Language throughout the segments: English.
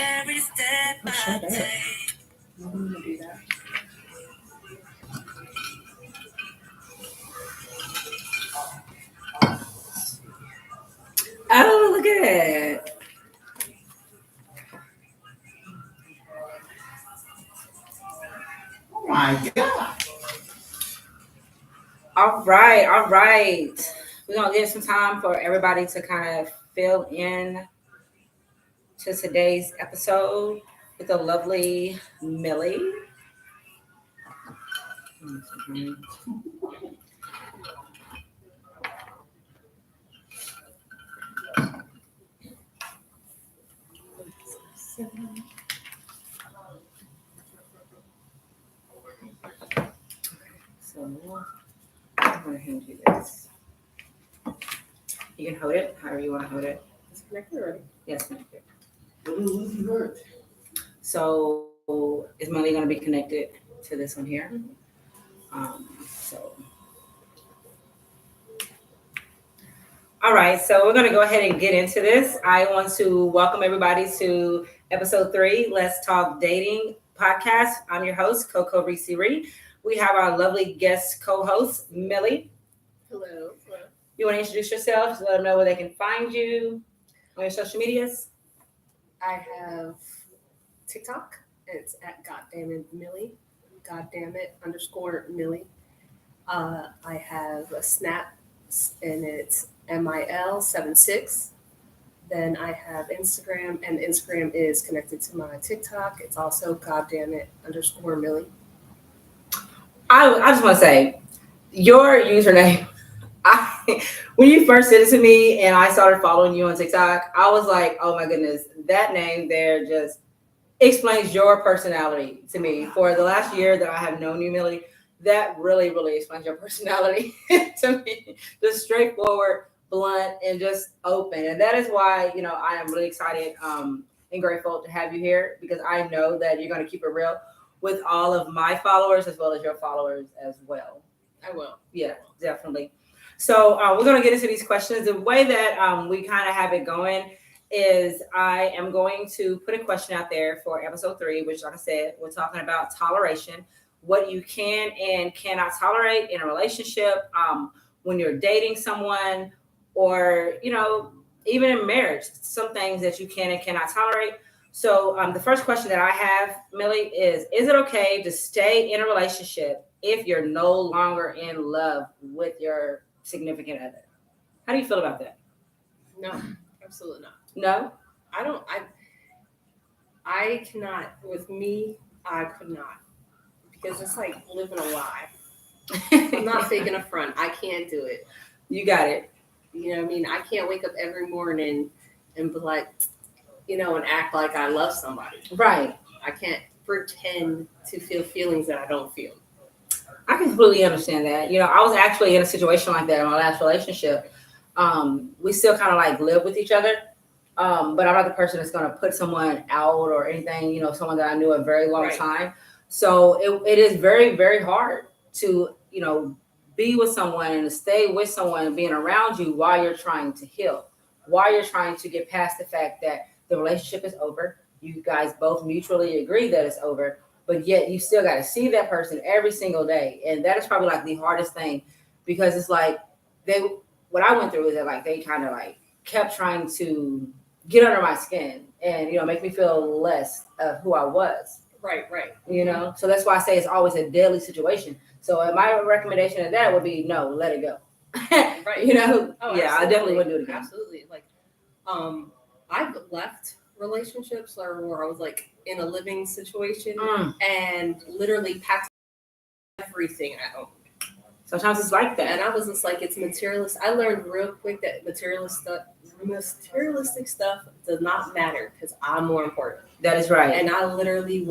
every step I take. I'm gonna do that. Oh, look at it. Oh my God. All right, all right. We're gonna give some time for everybody to kind of fill in to today's episode with the lovely Millie. So I'm gonna hand you this. You can hold it however you want to hold it. It's connected already. Yes, thank you. What does it hurt? So is Millie gonna be connected to this one here? So all right, so we're going to go ahead and get into this. I want to welcome everybody to episode 3, Let's Talk Dating podcast. I'm your host, Coco Reese Ree. We have our lovely guest co-host, Millie. Hello. You want to introduce yourself? Just let them know where they can find you on your social medias. I have TikTok. It's at goddammit_Millie. Goddammit_Millie. I have a Snap, and it's MIL76. Then I have Instagram, and Instagram is connected to my TikTok. It's also goddammit_Millie. I just want to say, your username, when you first sent it to me and I started following you on TikTok, I was like, oh my goodness, that name there just explains your personality to me. For the last year that I have known you, Millie, that really, really explains your personality to me. Just straightforward, blunt, and just open. And that is why, I am really excited and grateful to have you here, because I know that you're going to keep it real with all of my followers as well as your followers as well. I will. Yeah, definitely. So we're going to get into these questions. The way that we kind of have it going is I am going to put a question out there for episode 3, which, like I said, we're talking about toleration, what you can and cannot tolerate in a relationship, when you're dating someone, or, even in marriage, some things that you can and cannot tolerate. So the first question that I have, Millie, is it okay to stay in a relationship if you're no longer in love with your significant other? How do you feel about that? No, absolutely not. No? I cannot. With me, I could not. Because it's like living a lie. I'm not faking a front. I can't do it. You got it. You know what I mean? I can't wake up every morning and be like, and act like I love somebody. Right. I can't pretend to feel feelings that I don't feel. I can completely understand that. I was actually in a situation like that in my last relationship. We still kind of like live with each other. But I'm not the person that's going to put someone out or anything, someone that I knew a very long time. So it is very, very hard to, be with someone and to stay with someone and being around you while you're trying to heal, while you're trying to get past the fact that the relationship is over. You guys both mutually agree that it's over, but yet you still got to see that person every single day. And that is probably like the hardest thing, because it's like what I went through is that like they kind of like kept trying to get under my skin and, make me feel less of who I was. Right. So that's why I say it's always a deadly situation. So my recommendation of that would be no, let it go. Right. Oh, yeah, I definitely wouldn't do it again. Absolutely. Like, I've left relationships where I was like in a living situation and literally packed everything at home. Sometimes it's like that. And I was just like, it's materialist. I learned real quick that materialistic stuff does not matter because I'm more important. That is right. And I literally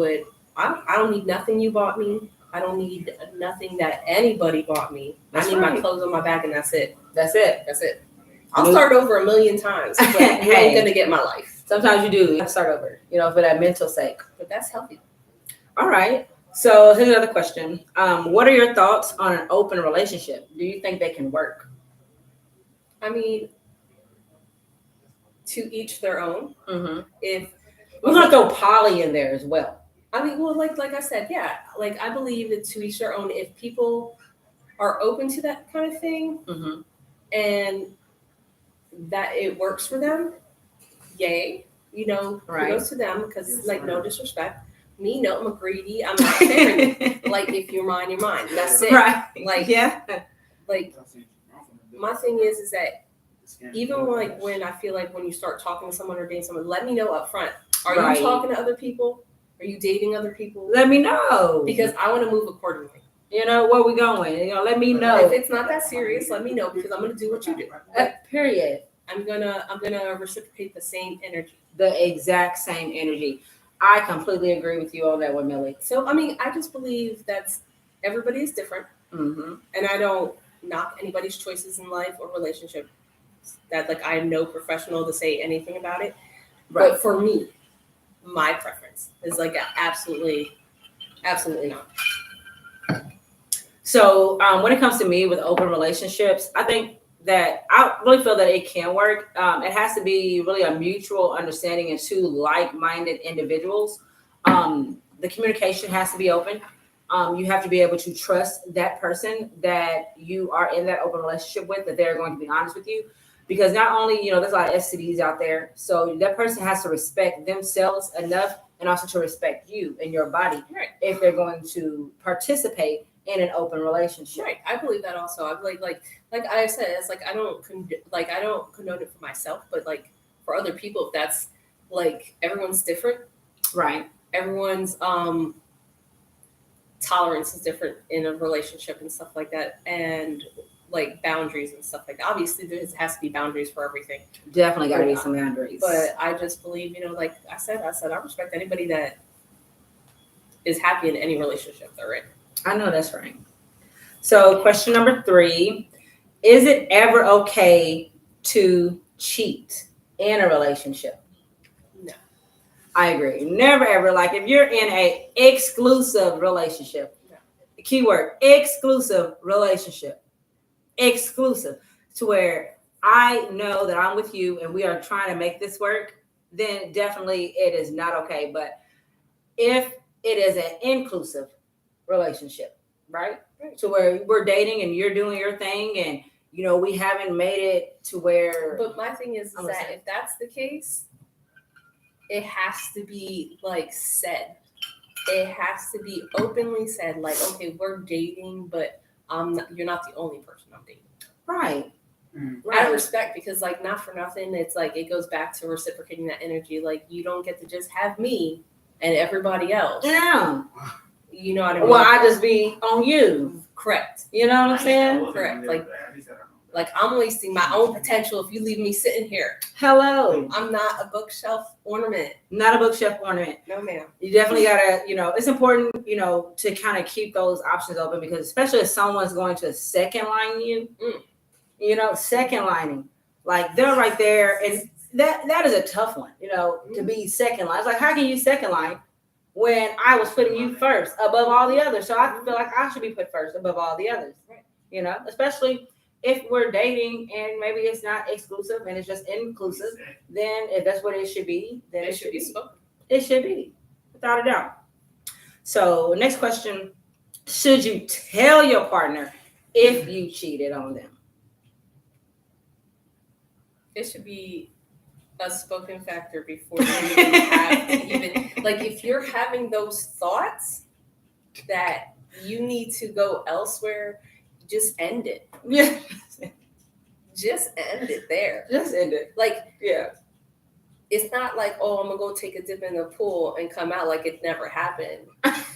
I don't need nothing you bought me. I don't need nothing that anybody bought me. I need my clothes on my back, and that's it. That's it. I'll start over a million times, but you ain't gonna get my life. Sometimes you do. You have to start over, for that mental sake. But that's healthy. All right. So here's another question. What are your thoughts on an open relationship? Do you think they can work? I mean, to each their own. Mm-hmm. If We're gonna throw poly in there as well. I mean, well, like I said, yeah, like I believe that to each their own. If people are open to that kind of thing Mm-hmm. and that it works for them, yay. Right. Kudos to them because, like, no disrespect. Me, no, I'm a greedy. I'm not sharing it. Like, if you're mine, you're mine. That's it. Right. Like, yeah. Like, my thing is that even like when I feel like when you start talking to someone or dating someone, let me know up front. Are Right. you talking to other people? Are you dating other people? Let me know. Because I want to move accordingly. Where we going? Let me know. If it's not that serious, let me know because I'm gonna do what you do. Period. I'm gonna reciprocate the same energy. The exact same energy. I completely agree with you on that one, Millie. So I mean, I just believe that everybody is different, Mm-hmm. and I don't knock anybody's choices in life or relationship. That like I am no professional to say anything about it. Right. But for me, my preference is like absolutely not. So when it comes to me with open relationships, I think that I really feel that it can work. It has to be really a mutual understanding and two like-minded individuals. The communication has to be open. You have to be able to trust that person that you are in that open relationship with, that they're going to be honest with you. Because not only, there's a lot of STDs out there. So that person has to respect themselves enough and also to respect you and your body if they're going to participate in an open relationship. Right. I believe that also. I believe like I said, it's like I don't condone it for myself, but like for other people, if that's like everyone's different. Right. Everyone's tolerance is different in a relationship and stuff like that. And like boundaries and stuff like that. Obviously there has to be boundaries for everything. Definitely gotta be some boundaries. But I just believe, like I said, I respect anybody that is happy in any relationship they're in. I know that's right. So question number 3, is it ever okay to cheat in a relationship? No. I agree. Never ever. Like if you're in a exclusive relationship, the keyword exclusive relationship, exclusive, to where I know that I'm with you and we are trying to make this work, then definitely it is not okay. But if it is an inclusive relationship, right? To where we're dating and you're doing your thing and we haven't made it to where. But my thing is that if that's the case, it has to be like said. It has to be openly said, like, okay, we're dating, but you're not the only person I'm dating. Right. Out of respect, because like not for nothing, it's like it goes back to reciprocating that energy. Like you don't get to just have me and everybody else. Yeah. You know what I mean? Well, I just be on you. Correct. You know what I'm saying? Correct. Like I'm wasting my own potential if you leave me sitting here. Hello. I'm not a bookshelf ornament. Not a bookshelf ornament. No, ma'am. You definitely gotta, it's important, to kind of keep those options open, because especially if someone's going to second line you, second lining, like they're right there, and that is a tough one, to be second line. It's like, how can you second line when I was putting you first above all the others? So I feel like I should be put first above all the others, especially if we're dating and maybe it's not exclusive and it's just inclusive. Then if that's what it should be, then it should be spoken. It should be, without a doubt. So next question, should you tell your partner if you cheated on them? It should be a spoken factor before you even have to even, like, if you're having those thoughts that you need to go elsewhere, just end it. Yeah. Just end it there. Just end it. Like, yeah. It's not like, oh, I'm going to go take a dip in the pool and come out like it never happened.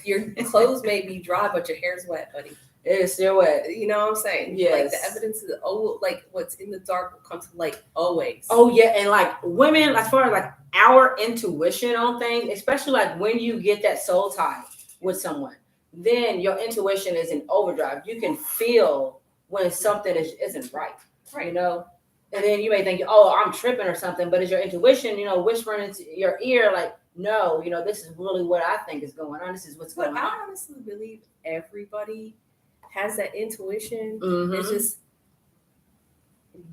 Your clothes may be dry, but your hair's wet, buddy. It's still wet. You know what I'm saying? Yes. Like, the evidence is, like, what's in the dark will come to light always. Oh, yeah. And, like, women, as far as, like, our intuition on things, especially, like, when you get that soul tie with someone, then your intuition is in overdrive. You can feel when something isn't right, And then you may think, oh, I'm tripping or something, but it's your intuition, whispering into your ear, like, no, this is really what I think is going on. This is what's going on. I honestly believe everybody has that intuition. Mm-hmm. It's just,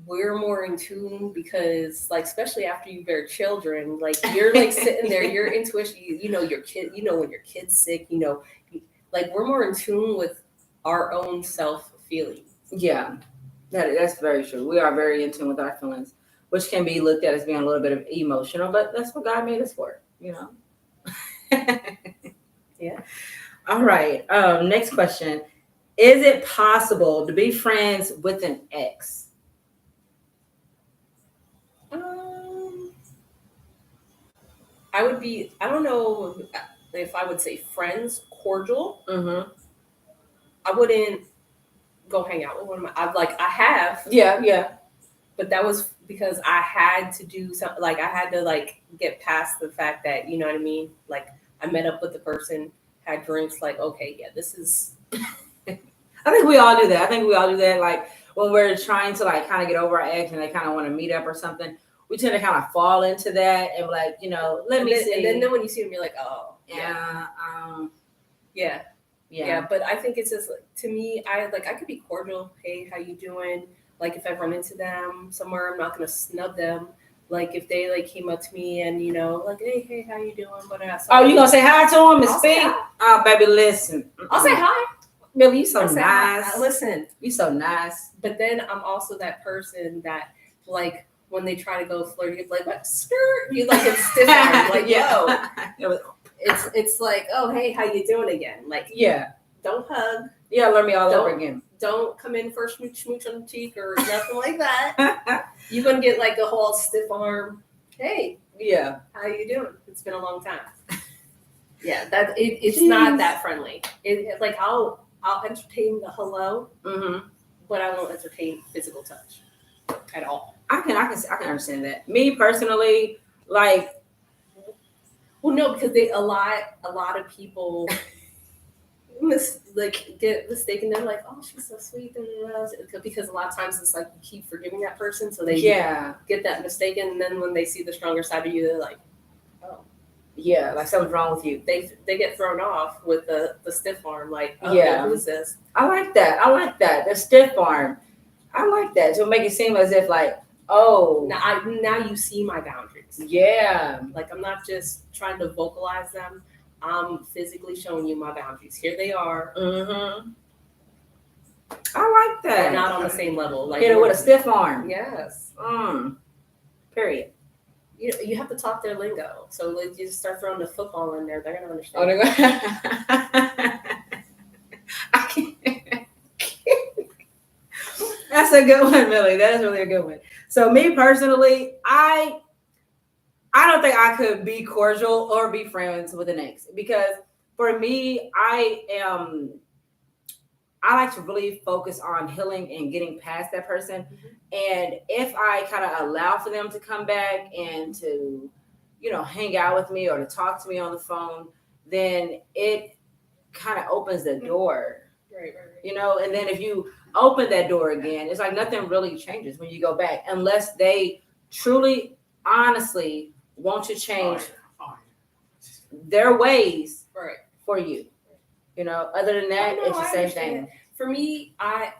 we're more in tune because, like, especially after you bear children, like you're like sitting there, your intuition, you know your kid, you know when your kid's sick, you know, like we're more in tune with our own self feelings. Yeah, that's very true. We are very in tune with our feelings, which can be looked at as being a little bit of emotional, but that's what God made us for, you know. Yeah. All right. Next question. Is it possible to be friends with an ex? I would be. I don't know if I would say friends, cordial. Mm-hmm. I wouldn't go hang out with one of my. I have, Yeah. but that was because I had to do something. Like I had to like get past the fact that you know what I mean. Like I met up with the person, had drinks. Like okay, yeah, this is. I think we all do that. Like when we're trying to like kind of get over our ex and they kind of want to meet up or something, we tend to kind of fall into that and like, you know, let me see. And then when you see them, you're like, oh, yeah. Yeah. But I think it's just to me, I could be cordial. Hey, how you doing? Like if I run into them somewhere, I'm not gonna snub them. Like if they like came up to me and you know, like hey, how you doing? Oh, you gonna say hi to him and I'll speak? Oh, baby, listen. I'll say hi. Millie, you so I'll say nice. hi. Listen, you so nice. But then I'm also that person that like when they try to go flirty, it's like what skirt? You like it's stiff arm, like yo. It's like, oh hey, how you doing again? Like don't hug. Yeah, learn me all over again. Don't come in for smooch on the cheek or nothing like that. You're gonna get like a whole stiff arm. Hey, how you doing? It's been a long time. Yeah, that it's not that friendly. It like I'll entertain the hello, but I won't entertain physical touch at all. I can understand that. Me personally, like. Well, no, because a lot of people get mistaken. They're like, "Oh, she's so sweet," because a lot of times it's like you keep forgiving that person, so they get that mistaken. And then when they see the stronger side of you, they're like, "Oh, yeah, like something's wrong with you." They get thrown off with the stiff arm. Like, oh, who's this? I like that. The stiff arm. I like that. So make it seem as if like. Oh, now you see my boundaries. Yeah, like I'm not just trying to vocalize them. I'm physically showing you my boundaries. Here they are. Mm-hmm. I like that. We're not on the same level. Like hit it with a stiff arm. Yes. Period. You have to talk their lingo. So like you just start throwing the football in there, they're gonna understand. Oh, they're gonna. I can't. That's a good one, Millie. That is really a good one. So me personally, I don't think I could be cordial or be friends with an ex because for me, I like to really focus on healing and getting past that person. And if I kind of allow for them to come back and to, you know, hang out with me or to talk to me on the phone, then it kind of opens the door. Right. You know, and then if you open that door again, it's like nothing really changes when you go back unless they truly, honestly want to change their ways for you. You know, other than that, it's the same thing. For me, I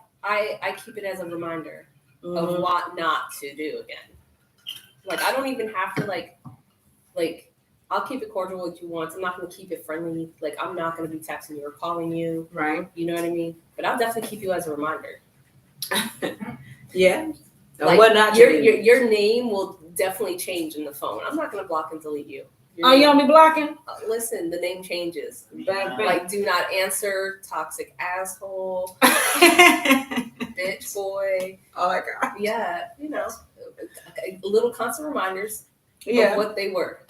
keep it as a reminder of what not to do again. Like I don't even have to like I'll keep it cordial with you once. I'm not going to keep it friendly. Like, I'm not going to be texting you or calling you. Right. You know what I mean? But I'll definitely keep you as a reminder. Yeah. Like, what not your name will definitely change in the phone. I'm not going to block and delete you. You don't be blocking? Listen, the name changes. Bang. Like, do not answer, toxic asshole, bitch boy. Oh, my God. Yeah, you know, little constant reminders of what they were.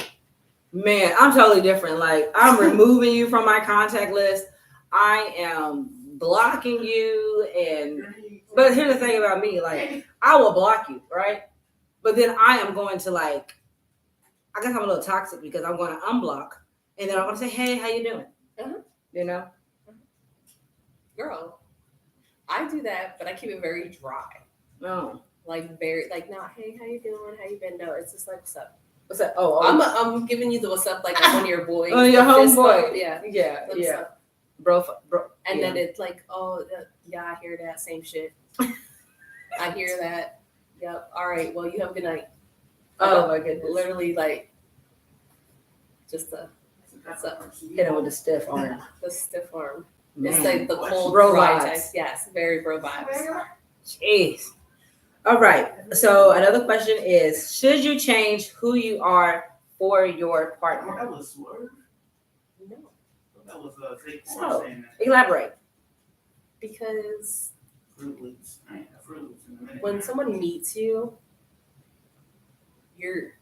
Man, I'm totally different. Like, I'm removing you from my contact list. I am blocking you. But here's the thing about me. Like, I will block you, right? But then I am going to, like, I guess I'm a little toxic because I'm going to unblock. And then I'm going to say, hey, how you doing? You know? Girl, I do that, but I keep it very dry. No. Like, very, like, not, hey, how you doing? How you been? No, it's just like, what's up? What's that? Oh, I'm giving you the what's up like one of your boys. Oh, your homeboy. Yeah. Up? Bro. And then it's like, oh, yeah, I hear that same shit. I hear that. Yep. All right. Well, you have a good night. Oh my goodness. Literally, like, just the what's up? Hit him with the stiff arm. The stiff arm. Man. It's like the cold Bro dry vibes. type. Yes, very bro vibes. Jeez. All right. So another question is: should you change who you are for your partner? That was Swerve. No, That was Saquon So- saying that. Elaborate. because Fruit Loops. I ain't had Fruit Loops in a minute. when someone meets you, you're,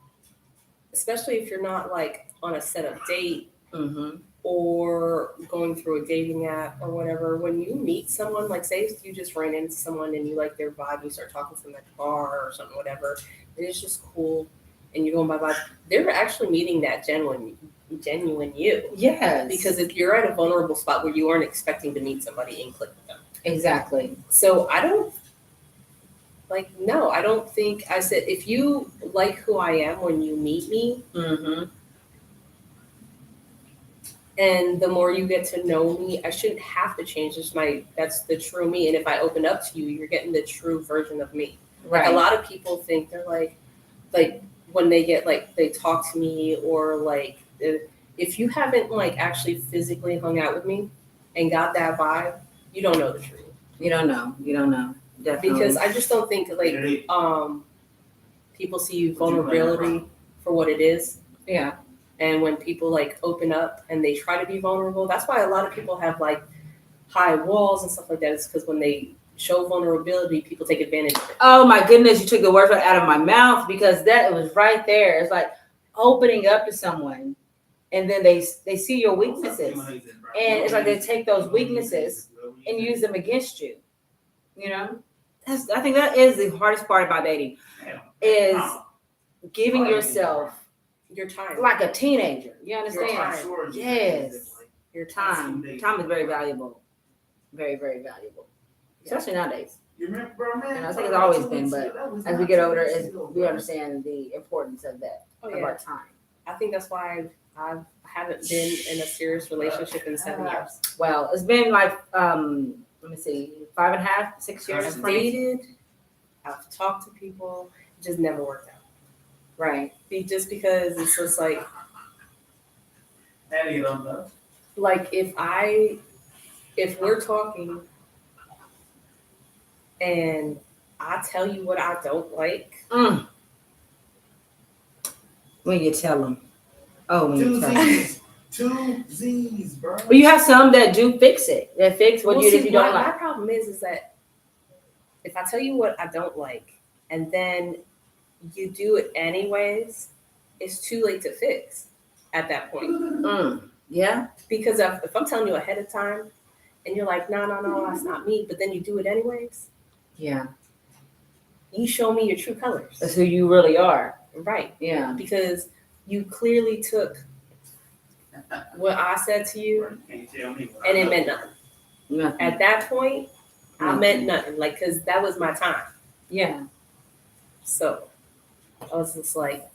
especially if you're not like on a set up date Mm-hmm. or going through a dating app or whatever, when you meet someone, like say if you just ran into someone and you like their vibe, you start talking to them at the bar or something, whatever, and it's just cool and you're going by vibe, they're actually meeting that genuine you. Yes. Because if you're at a vulnerable spot where you aren't expecting to meet somebody and click with them. Exactly. So I don't no, I don't think, I said, if you like who I am when you meet me, Mm-hmm. and the more you get to know me, I shouldn't have to change. That's the true me. And if I open up to you, you're getting the true version of me. Right. Like a lot of people think they're like when they get like, they talk to me or like, if you haven't like actually physically hung out with me and got that vibe, you don't know the truth. You don't know. Definitely. Because I just don't think like, people see vulnerability for what it is. Yeah. And when people like open up and they try to be vulnerable, that's why a lot of people have like high walls and stuff like that. It's because when they show vulnerability, people take advantage of it. Oh my goodness, you took the words right out of my mouth because it was right there. It's like opening up to someone, and then they see your weaknesses, and it's like they take those weaknesses and use them against you. You know, I think that is the hardest part about dating is giving yourself Your time. like a teenager. You understand? time. Yes. Your Time is very valuable, very very valuable, especially nowadays. You remember, bro, man? And I think it's always been, but as we get older, we understand the importance of that, Oh, of yeah. our time. I think that's why I haven't been in a serious relationship in 7 years. Well, it's been like, let me see, 5.5, 6 years. I've dated, I've talked to people, it just never worked out. Right. Just because it's just like if we're talking and I tell you what I don't like. When you tell them. Oh, when you tell them. Two Z's, bro. Well, you have some that do fix it. That fix what if you don't my like. problem is that if I tell you what I don't like and then you do it anyways, it's too late to fix at that point. Yeah. Because if I'm telling you ahead of time and you're like, no, that's not me, but then you do it anyways. Yeah. You show me your true colors. That's who you really are. Right. Yeah. Because you clearly took what I said to you and it meant nothing. Nothing. At that point, I meant nothing. Like, because that was my time. Yeah. So I was just like,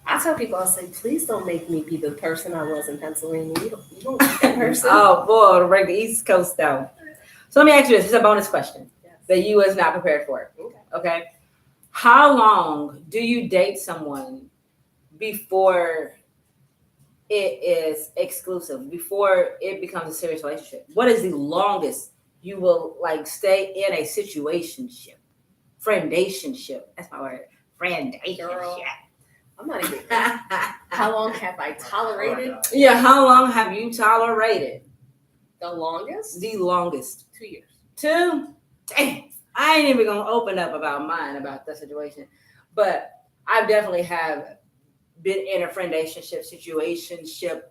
I tell people, I say, please don't make me be the person I was in Pennsylvania. You don't like that person. Oh boy, to break the East Coast down. So let me ask you this. This is a bonus question that you was not prepared for. Okay. How long do you date someone before it is exclusive, before it becomes a serious relationship? What is the longest you will like stay in a situationship? Friendationship. That's my word. Friendationship. Girl, I'm not even. How long have I tolerated? Yeah, how long have you tolerated? The longest? The longest. 2 years. 2? Damn. I ain't even gonna open up about mine, about the situation. But I definitely have been in a friendationship, situationship,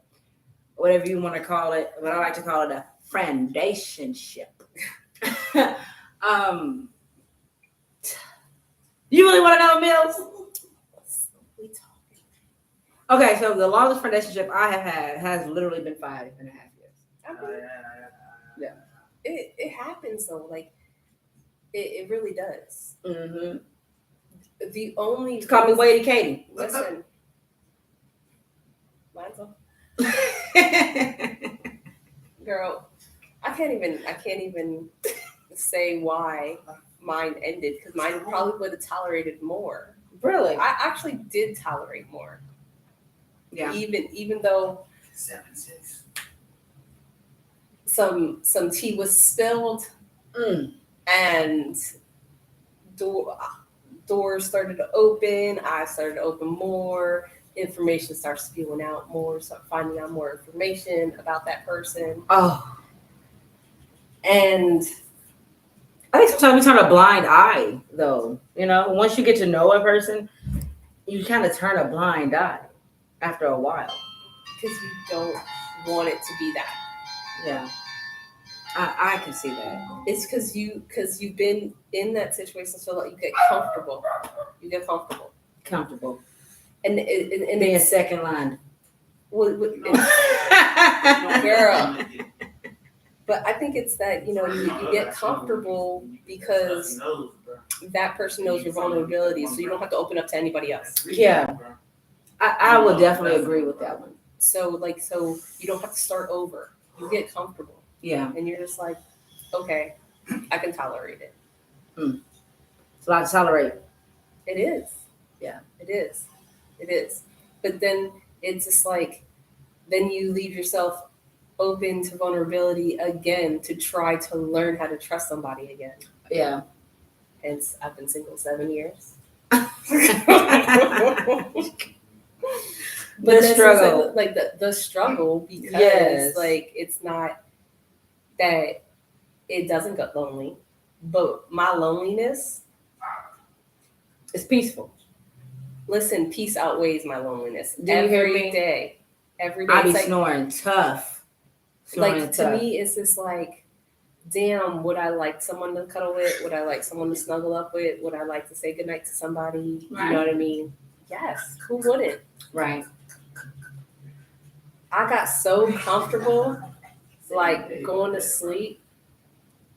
whatever you want to call it. But I like to call it a friendationship. You really want to know, Mills? We talking. Okay, so the longest friendationship I have had has literally been 5.5 years. I mean, it happens though. Like, it really does. Mm-hmm. The only Call me Wade Katie. Listen, mine's on. Girl, I can't even say why mine ended because mine probably would have tolerated more. Really? I actually did tolerate more. Yeah. Even though 7-6. some tea was spilled and doors started to open, I started to open more, information starts spewing out more, start finding out more information about that person. Oh, And I think sometimes we turn a blind eye, though. You know, once you get to know a person, you kind of turn a blind eye after a while. because you don't want it to be that. Yeah, I can see that. It's because you've been in that situation so long, you get comfortable. You get comfortable. Comfortable. And Being it's second line. Girl. But I think it's that, you get comfortable because that person knows your vulnerability, so you don't have to open up to anybody else. Yeah. I would definitely agree with that one. So you don't have to start over. You get comfortable. Yeah. And you're just like, okay, I can tolerate it. It's a lot to tolerate. It is. Yeah. It is. It is. But then it's just like, then you leave yourself open to vulnerability again to try to learn how to trust somebody again. Yeah. Hence, I've been single 7 years. The struggle. Like the struggle, because Yes. like it's not that it doesn't get lonely, but my loneliness, It's peaceful. listen, peace outweighs my loneliness. Do you hear Every me? day. Every day. I be It's like, snoring tough. Snoring like to me, it's just like, damn, would I like someone to cuddle with? Would I like someone to snuggle up with? Would I like to say goodnight to somebody? Right. You know what I mean? Yes. Who wouldn't? Right. I got so comfortable, like going to sleep,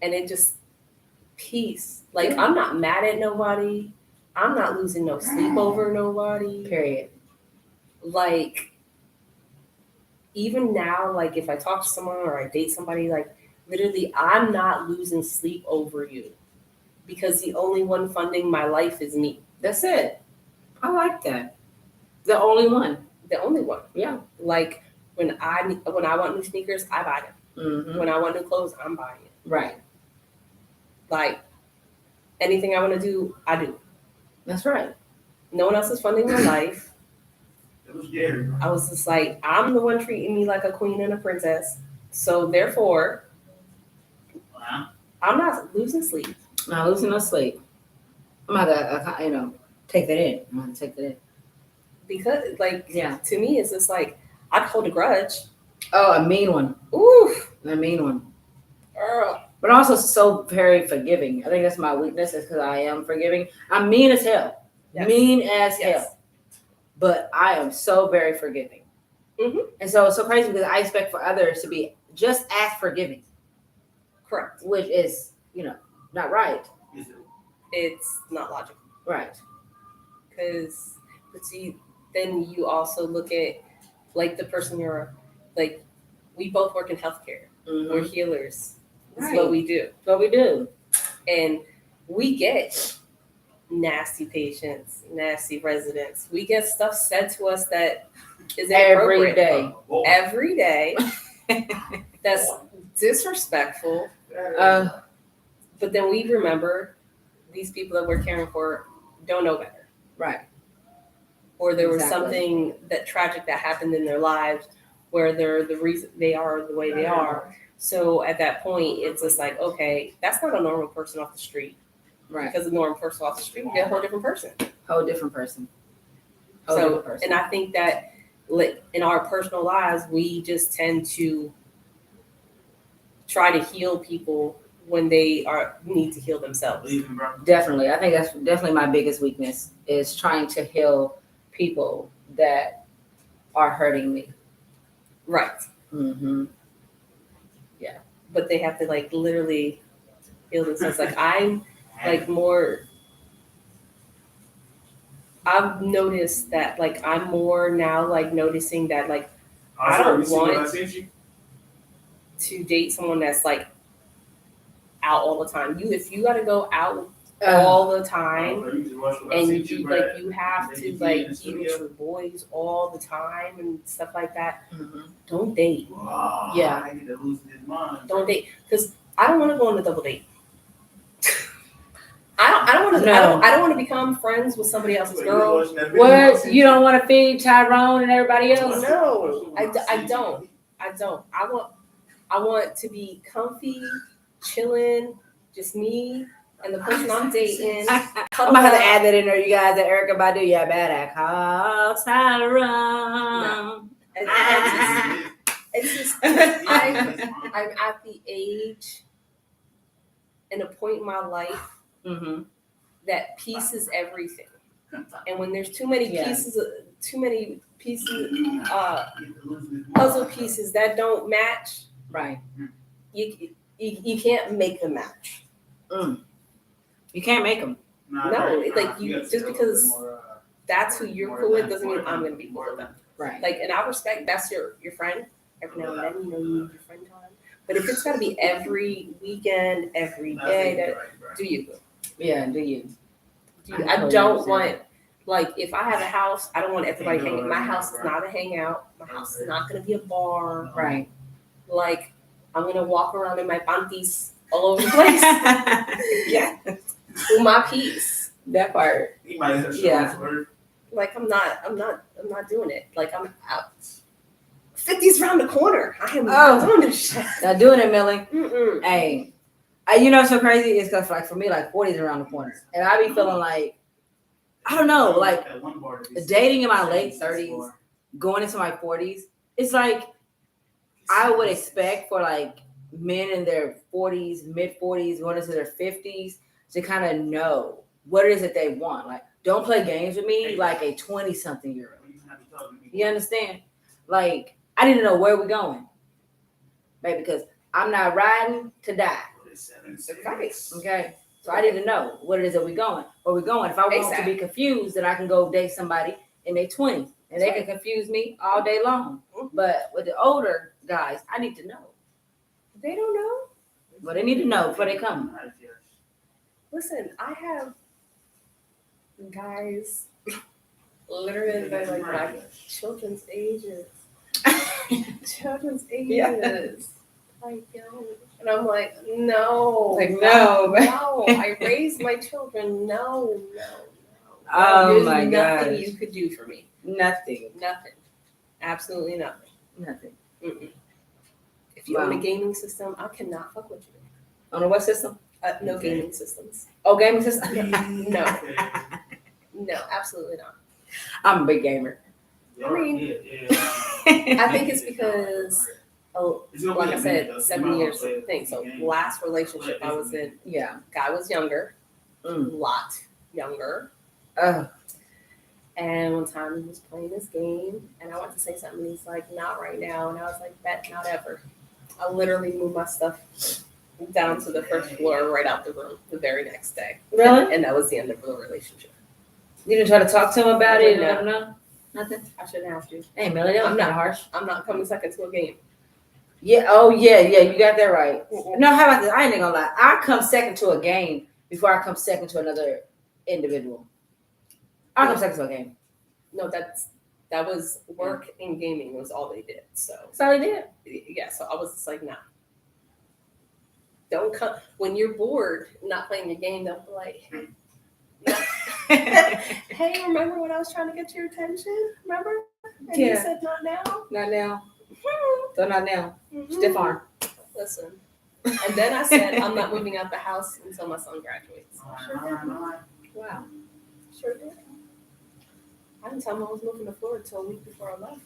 and it just peace. Like I'm not mad at nobody. I'm not losing no sleep over nobody. Period. Like even now, like if I talk to someone or I date somebody, like literally I'm not losing sleep over you because the only one funding my life is me. That's it. I like that. The only one. The only one. Yeah. Like when I want new sneakers, I buy them. Mm-hmm. When I want new clothes, I'm buying it. Right. Like anything I want to do, I do. That's right. No one else is funding my life. It was scary, bro. I was just like, I'm the one treating me like a queen and a princess. So therefore, Wow. I'm not losing sleep. Not losing no sleep. I'm gonna, take that in. I'm gonna take that in. Because like Yeah. to me it's just like I could hold a grudge. Oh, a mean one. Oof, A mean one. girl. But also so very forgiving. I think that's my weakness is because I am forgiving. I'm mean as hell. Yes. Mean as Yes. hell. But I am so very forgiving. Mhm. And so it's so crazy because I expect for others to be just as forgiving, Correct. which is, not right. It's not logical. Right. Because but see, then you also look at like the person you're like we both work in healthcare. Mm-hmm. We're healers. That's Right. what we do. What we do. And we get nasty patients, nasty residents. We get stuff said to us that is Every inappropriate. day. Every day. That's disrespectful. But then we remember these people that we're caring for don't know better. Right. Or there was Exactly. something that tragic that happened in their lives where they're the reason they are the way they are. So at that point, it's just like, okay, that's not a normal person off the street. Right. Because a normal person off the street would be a whole different person. Whole different person. And I think that like in our personal lives, we just tend to try to heal people when they need to heal themselves. Leaving, bro. Definitely. I think that's definitely my biggest weakness is trying to heal people that are hurting me. Right. Mm-hmm. But they have to like literally heal themselves. Like I'm like more I've noticed that like I'm more now like noticing that like I don't You see what I want- sent you? to date someone that's like out all the time. If you gotta go out all the time, and you have to like be with your boys all the time and stuff like that, don't date. Yeah. I get to lose his mind. Don't date, because I don't want to go on a double date. I don't want to. No. I don't want to become friends with somebody else's girl. What? You don't want to feed Tyrone and everybody else? No, I don't. I want to be comfy, chilling, just me and the person I'm dating. I'm gonna have to add that in there, you guys. That Erica Badu, yeah, bad at call Tyrone. It's just I'm at the age and a point in my life that peace is everything. And when there's too many puzzle pieces that don't match, Right. You can't make them match. You can't make them. No, just because that's who you're cool with doesn't mean I'm gonna be cool with them. Right. Like, and I respect that's your friend. Every now and then, you need your friend time. But if it's gotta be every weekend, every day, do you? Yeah, do you? I don't want, like, if I have a house, I don't want everybody hanging. My house is not a hangout. My house is not gonna be a bar. Right. Like, I'm gonna walk around in my panties all over the place. Yeah. For my peace. That part. Yeah. Like, I'm not doing it. Like, I'm out. 50's around the corner. I am not doing this shit. Not doing it, Millie. Mm-mm. Hey, you know what's so crazy? It's because, like, for me, like, 40's around the corner. And I be feeling like, I don't know, like, dating in my late 30s, going into my 40s, it's like, I would expect for, like, men in their 40s, mid 40s, going into their 50s to kind of know what it is that they want. Like, don't play games with me like a 20-something-year-old. You understand? Like, I need to know where we're going, right? Because I'm not riding to die. Okay, so I need to know what it is that we're going. Where we're going. If I want to be confused, then I can go date somebody in their 20s, and they can confuse me all day long. But with the older guys, I need to know. They don't know. But they need to know before they come. Listen, I have guys literally they're like my children's ages. Children's ages. Yeah. Like, yo. And I'm like, no. Like, no. No. I raised my children. No. Oh, There's my God. nothing you could do for me. Nothing. Absolutely nothing. Nothing. Mm-mm. If you own a gaming system, I cannot fuck with you. On a what system? No gaming systems. Oh, gaming system? No, absolutely not. I'm a big gamer. I mean, I think it's because, like I said, 7 years thing. So last relationship I was in, guy was younger, a lot younger. And one time he was playing this game, and I wanted to say something, and he's like, "Not right now," and I was like, "Bet not ever." I literally moved my stuff down to the first floor, right out the room, the very next day. Really? And that was the end of the relationship. You didn't try to talk to him about it? No. Let him know? Nothing? I shouldn't have to. Hey, Millie, that was kind of harsh. I'm not coming second to a game. Yeah. Oh, yeah. You got that right. No, how about this? I ain't gonna lie. I come second to a game before I come second to another individual. I come second to a game. No, that was work and gaming was all they did. So that's all they did. Yeah. So I was just like, nah. Don't come when you're bored, not playing your game. Don't be like, hey, remember when I was trying to get your attention? Remember? And you said not now. Not now. So not now. Stiff arm. Listen. And then I said I'm not moving out the house until my son graduates. Wow. Sure did. I didn't tell him I was moving to Florida until a week before I left.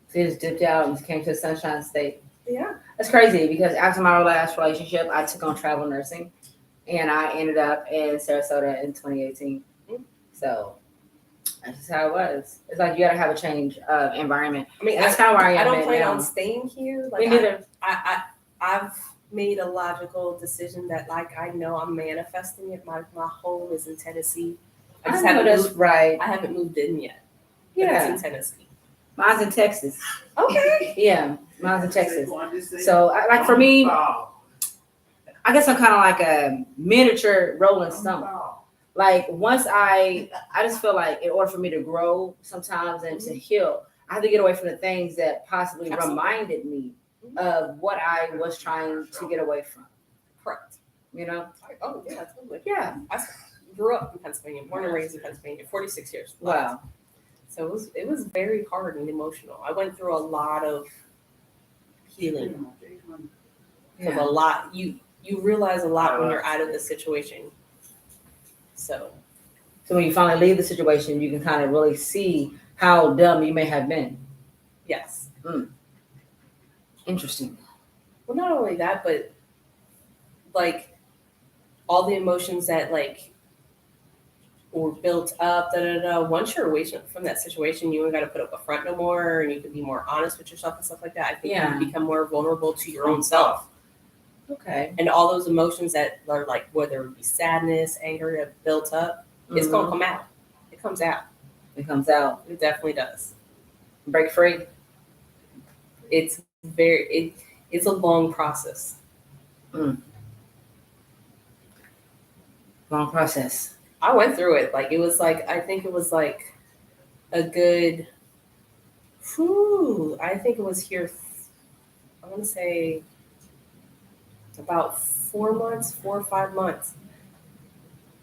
So you just dipped out and came to the Sunshine State. Yeah. That's crazy because after my last relationship, I took on travel nursing and I ended up in Sarasota in 2018. So that's just how it was. It's like you got to have a change of environment. I mean, that's kind of where I am. I don't plan on staying here. Like, me neither. I've made a logical decision that, like, I know I'm manifesting it. My home is in Tennessee. I just haven't moved. Right. I haven't moved in yet. Yeah. It's in Tennessee. Mine's in Texas. Okay. Yeah, mine's in Texas. So, like for me, I guess I'm kind of like a miniature Rolling Stone. Like once I just feel like in order for me to grow sometimes and to heal, I have to get away from the things that possibly reminded me of what I was trying to get away from. Correct. You know? Oh yeah, totally. Yeah. I grew up in Pennsylvania, born and raised in Pennsylvania, 46 years. Wow. So it was very hard and emotional. I went through a lot of healing. Because a lot you realize a lot when you're out of the situation. So when you finally leave the situation, you can kind of really see how dumb you may have been. yes. Interesting. Well, not only that, but like all the emotions that like were built up, once you're away from that situation, you ain't got to put up a front no more, and you can be more honest with yourself and stuff like that. I think you become more vulnerable to your own self. Okay. And all those emotions that are like, whether it be sadness, anger, that built up, it's gonna come out. It comes out. It comes out. It definitely does. Break free. It's it's a long process. Long process. I went through it. Like it was like I think it was like a good. I think it was here. I want to say about 4 months, 4 or 5 months.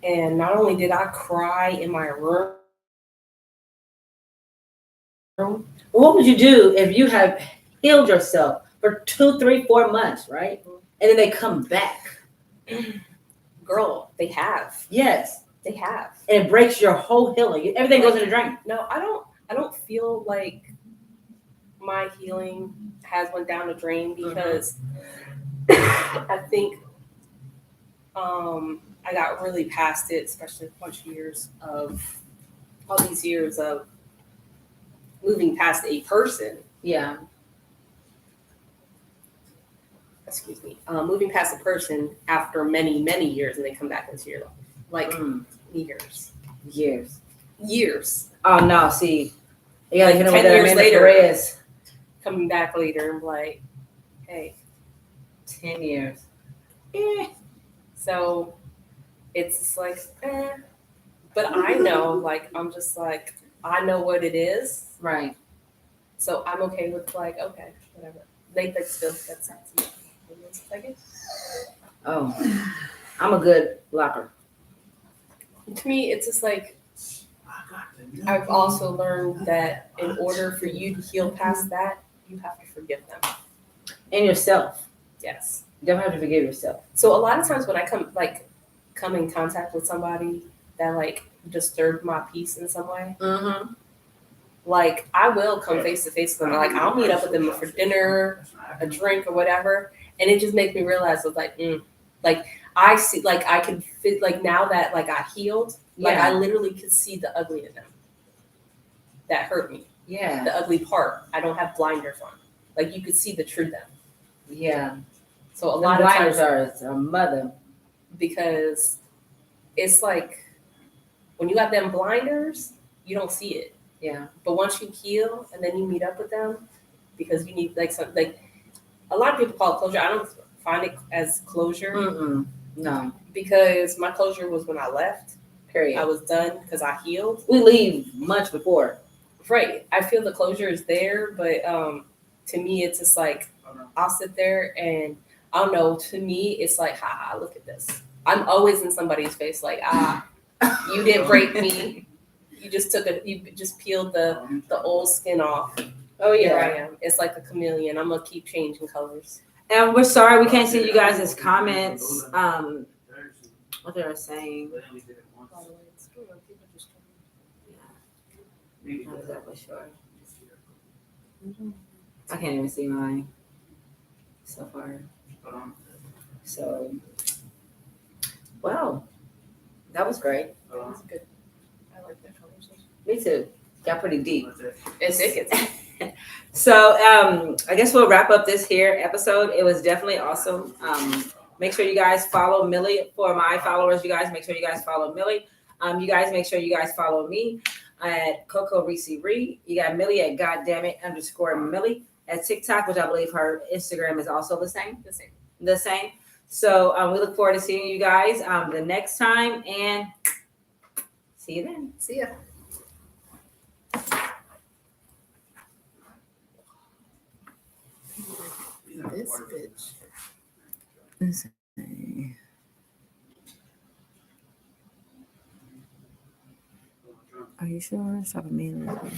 And not only did I cry in my room. What would you do if you have healed yourself for 2, 3, 4 months, right? And then they come back. Girl, they have. Yes. They have. And it breaks your whole healing. Everything goes in the drain. No, I don't feel like my healing has went down the drain because I think I got really past it, especially a bunch of years of all these years of moving past a person. Yeah. Excuse me. Moving past a person after many, many years, and they come back into your life. Like years. Oh no, see, you gotta hit them with 10 that years Amanda later. Perez. Coming back later and be like, hey. 10 years. So it's just like, But I know, like, I'm just like, I know what it is. Right. So I'm okay with like, okay, whatever. That's still, that's second. Oh, I'm a good blocker. To me, it's just like, I've also learned that in order for you to heal past that, you have to forgive them. And yourself. Yes. You don't have to forgive yourself. So a lot of times when I come in contact with somebody that like disturbed my peace in some way, like I will come face to face with them. Like I'll meet up with them for dinner, a drink, or whatever, and it just makes me realize of like I see, like I can fit, like now that like I healed, like I literally could see the ugly in them that hurt me. Yeah. The ugly part. I don't have blinders on. Like you could see the true them. Yeah. So a lot of blinders times are a mother. Because it's like when you got them blinders, you don't see it. Yeah. But once you heal and then you meet up with them, because you need like some like a lot of people call it closure. I don't find it as closure. No. Because my closure was when I left. Period. I was done because I healed. We leave much before. Right. I feel the closure is there, but to me it's just like I'll sit there and I don't know, to me it's like, ha, look at this. I'm always in somebody's face like, you didn't break me. You just peeled the old skin off. Oh yeah. Here I am. It's like a chameleon. I'm gonna keep changing colors. And we're sorry we can't see you guys' comments. What they are saying. Not exactly sure. I can't even see mine so far. So, wow, that was great. That was good. I like that conversation. Me too. Got pretty deep. It gets. So, I guess we'll wrap up this here episode. It was definitely awesome. Make sure you guys follow Millie. For my followers, you guys make sure you guys follow Millie. You guys make sure you guys follow me at Coco Reese Reed. You got Millie at goddammit_Millie at TikTok, which I believe her Instagram is also the same. The same. So we look forward to seeing you guys the next time, and see you then. See ya. This bitch. Let's see. Are you sure? Stop immediately.